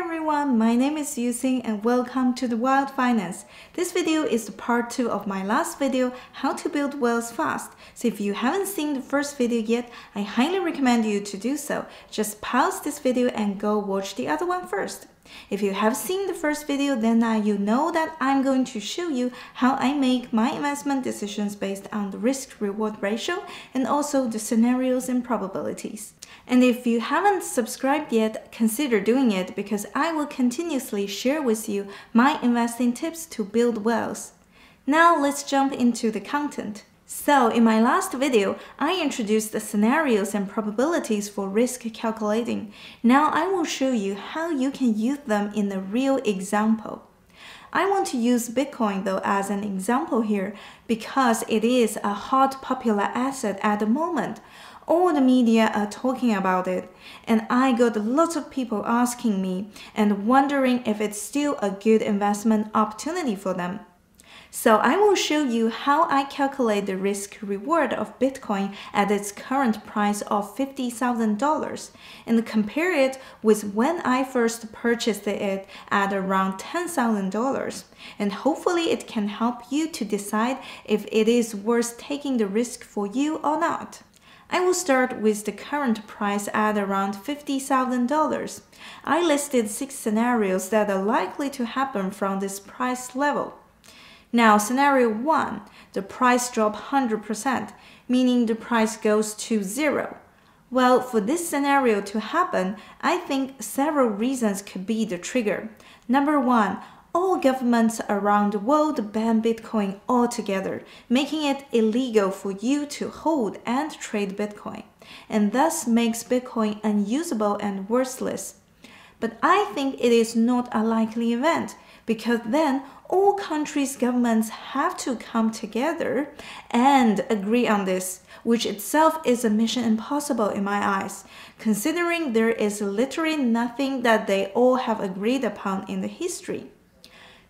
everyone, my name is Yusing and welcome to the Wild Finance. This video is the part 2 of my last video, how to build wealth fast. So if you haven't seen the first video yet, I highly recommend you to do so. Just pause this video and go watch the other one first. If you have seen the first video, then you know that I'm going to show you how I make my investment decisions based on the risk-reward ratio and also the scenarios and probabilities. And if you haven't subscribed yet, consider doing it because I will continuously share with you my investing tips to build wealth. Now let's jump into the content. So in my last video, I introduced the scenarios and probabilities for risk calculating. Now I will show you how you can use them in a real example. I want to use Bitcoin though as an example here because it is a hot popular asset at the moment. All the media are talking about it, and I got lots of people asking me and wondering if it's still a good investment opportunity for them. So I will show you how I calculate the risk-reward of Bitcoin at its current price of $50,000 and compare it with when I first purchased it at around $10,000. And hopefully it can help you to decide if it is worth taking the risk for you or not. I will start with the current price at around $50,000. I listed 6 scenarios that are likely to happen from this price level. Now, scenario 1, the price drops 100%, meaning the price goes to 0. Well, for this scenario to happen, I think several reasons could be the trigger. Number 1, all governments around the world ban Bitcoin altogether, making it illegal for you to hold and trade Bitcoin, and thus makes Bitcoin unusable and worthless. But I think it is not a likely event, because then all countries' governments have to come together and agree on this, which itself is a mission impossible in my eyes, considering there is literally nothing that they all have agreed upon in the history.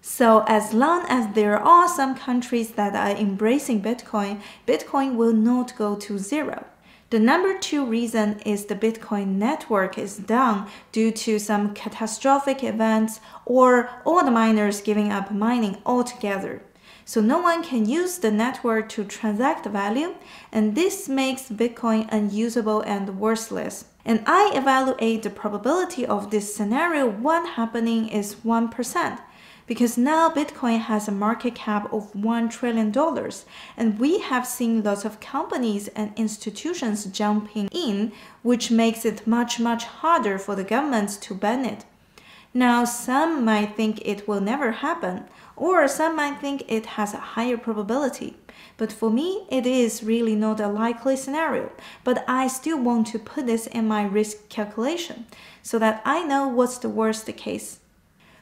So as long as there are some countries that are embracing Bitcoin, Bitcoin will not go to 0. The number 2 reason is the Bitcoin network is down due to some catastrophic events or all the miners giving up mining altogether. So no one can use the network to transact value, and this makes Bitcoin unusable and worthless. And I evaluate the probability of this scenario 1 happening is 1%. Because now Bitcoin has a market cap of $1 trillion, and we have seen lots of companies and institutions jumping in, which makes it much harder for the governments to ban it. Now, some might think it will never happen, or some might think it has a higher probability. But for me, it is really not a likely scenario, but I still want to put this in my risk calculation, so that I know what's the worst case.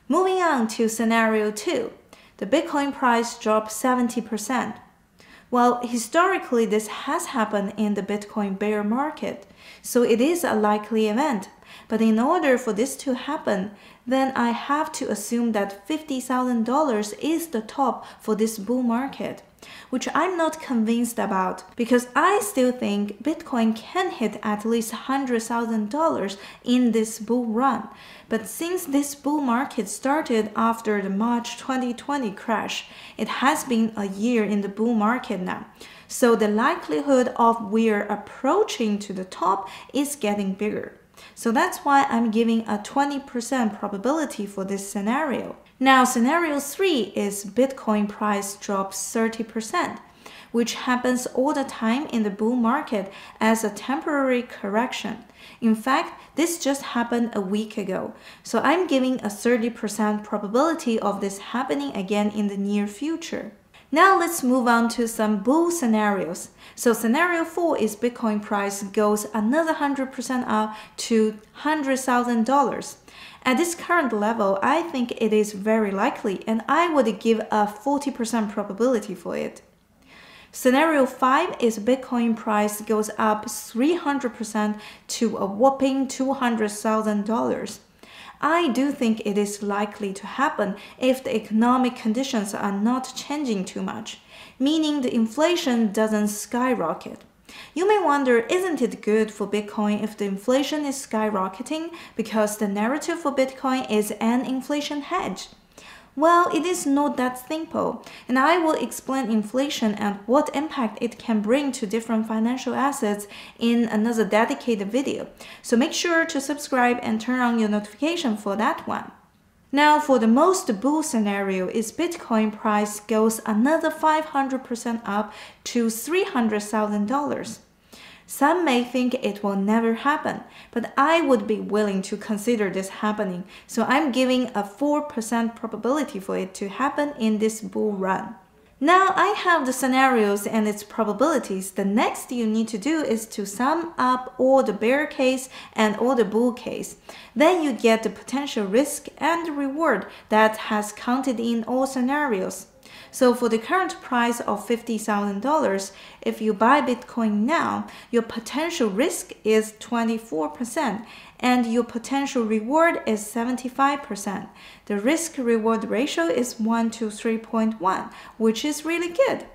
Moving on to scenario 2, the Bitcoin price dropped 70%. Well, historically this has happened in the Bitcoin bear market, so it is a likely event. But in order for this to happen, then I have to assume that $50,000 is the top for this bull market, which I'm not convinced about because I still think Bitcoin can hit at least $100,000 in this bull run. But since this bull market started after the March 2020 crash, it has been a year in the bull market now. So the likelihood of we're approaching to the top is getting bigger. So that's why I'm giving a 20% probability for this scenario. Now, scenario 3 is Bitcoin price drops 30%, which happens all the time in the bull market as a temporary correction. In fact, this just happened a week ago, so I'm giving a 30% probability of this happening again in the near future. Now let's move on to some bull scenarios. So scenario 4 is Bitcoin price goes another 100% up to $100,000. At this current level, I think it is very likely, and I would give a 40% probability for it. Scenario 5 is Bitcoin price goes up 300% to a whopping $200,000. I do think it is likely to happen if the economic conditions are not changing too much, meaning the inflation doesn't skyrocket. You may wonder, isn't it good for Bitcoin if the inflation is skyrocketing because the narrative for Bitcoin is an inflation hedge? Well, it is not that simple, and I will explain inflation and what impact it can bring to different financial assets in another dedicated video. So make sure to subscribe and turn on your notification for that one. Now, for the most bull scenario is Bitcoin price goes another 500% up to $300,000. Some may think it will never happen, but I would be willing to consider this happening, so I'm giving a 4% probability for it to happen in this bull run. Now I have the scenarios and its probabilities. The next you need to do is to sum up all the bear case and all the bull case. Then you get the potential risk and reward that has counted in all scenarios. So for the current price of $50,000, if you buy Bitcoin now, your potential risk is 24% and your potential reward is 75%. The risk-reward ratio is 1 to 3.1, which is really good.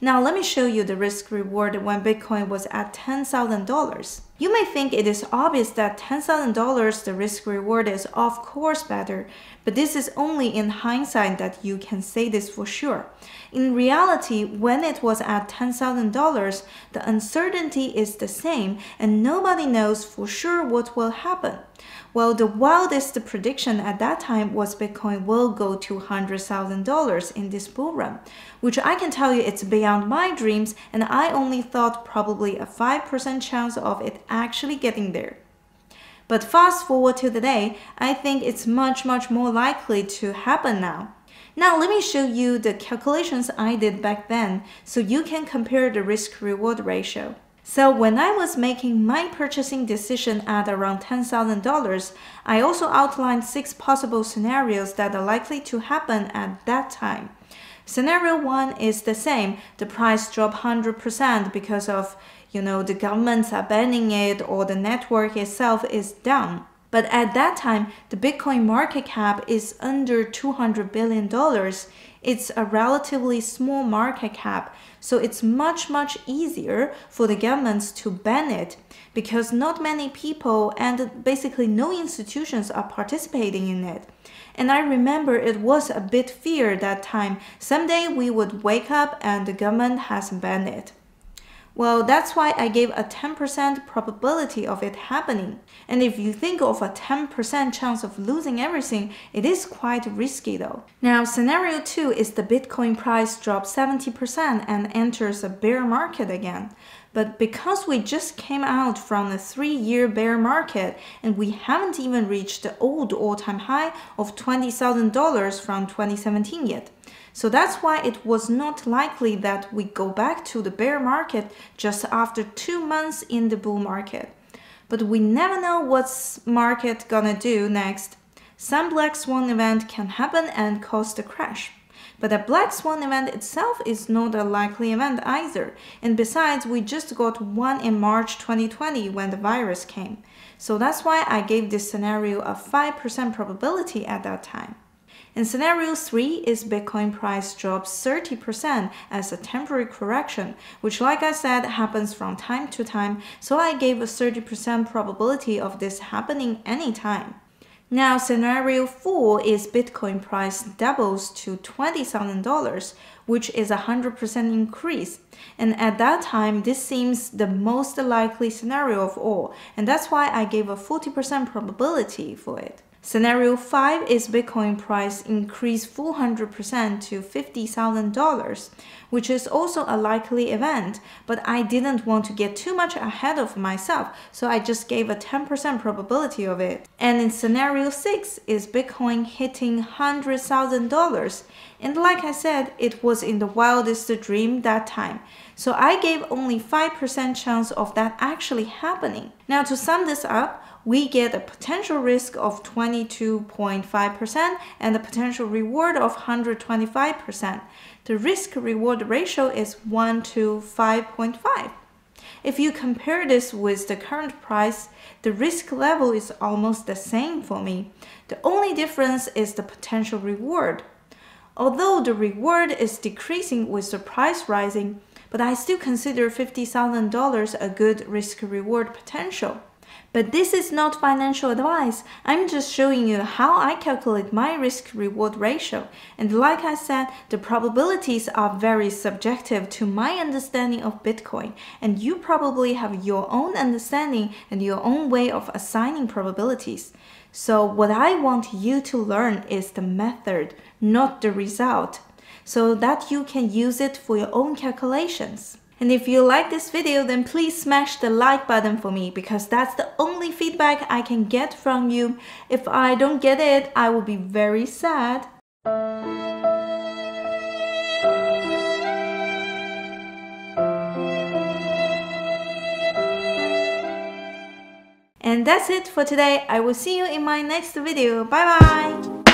Now let me show you the risk-reward when Bitcoin was at $10,000. You may think it is obvious that $10,000 the risk-reward is of course better, but this is only in hindsight that you can say this for sure. In reality, when it was at $10,000, the uncertainty is the same and nobody knows for sure what will happen. Well, the wildest prediction at that time was Bitcoin will go to $100,000 in this bull run, which I can tell you it's beyond my dreams, and I only thought probably a 5% chance of it actually getting there. But fast forward to today, I think it's much more likely to happen now. Now let me show you the calculations I did back then so you can compare the risk-reward ratio. So when I was making my purchasing decision at around $10,000, I also outlined 6 possible scenarios that are likely to happen at that time. Scenario 1 is the same. The price dropped 100% because of, the governments are banning it or the network itself is down. But at that time, the Bitcoin market cap is under $200 billion. It's a relatively small market cap, so it's much easier for the governments to ban it because not many people and basically no institutions are participating in it. And I remember it was a bit fear that time. Someday we would wake up and the government has banned it. Well, that's why I gave a 10% probability of it happening. And if you think of a 10% chance of losing everything, it is quite risky though. Now, scenario 2 is the Bitcoin price drops 70% and enters a bear market again. But because we just came out from a 3-year bear market and we haven't even reached the old all-time high of $20,000 from 2017 yet. So that's why it was not likely that we go back to the bear market just after 2 months in the bull market. But we never know what's market gonna do next. Some black swan event can happen and cause the crash. But a black swan event itself is not a likely event either. And besides, we just got one in March 2020 when the virus came. So that's why I gave this scenario a 5% probability at that time. And scenario 3 is Bitcoin price drops 30% as a temporary correction, which like I said happens from time to time, so I gave a 30% probability of this happening anytime. Now scenario 4 is Bitcoin price doubles to $20,000, which is a 100% increase. And at that time, this seems the most likely scenario of all, and that's why I gave a 40% probability for it. Scenario 5 is Bitcoin price increase 400% to $50,000, which is also a likely event, but I didn't want to get too much ahead of myself, so I just gave a 10% probability of it. And in scenario 6 is Bitcoin hitting $100,000, and like I said, it was in the wildest dream that time. So I gave only 5% chance of that actually happening. Now to sum this up, we get a potential risk of 22.5% and a potential reward of 125%. The risk-reward ratio is 1 to 5.5. If you compare this with the current price, the risk level is almost the same for me. The only difference is the potential reward. Although the reward is decreasing with the price rising, but I still consider $50,000 a good risk-reward potential. But this is not financial advice. I'm just showing you how I calculate my risk-reward ratio. And like I said, the probabilities are very subjective to my understanding of Bitcoin. And you probably have your own understanding and your own way of assigning probabilities. So what I want you to learn is the method, not the result, so that you can use it for your own calculations. And if you like this video, then please smash the like button for me, because that's the only feedback I can get from you. If I don't get it, I will be very sad. And that's it for today. I will see you in my next video. Bye bye!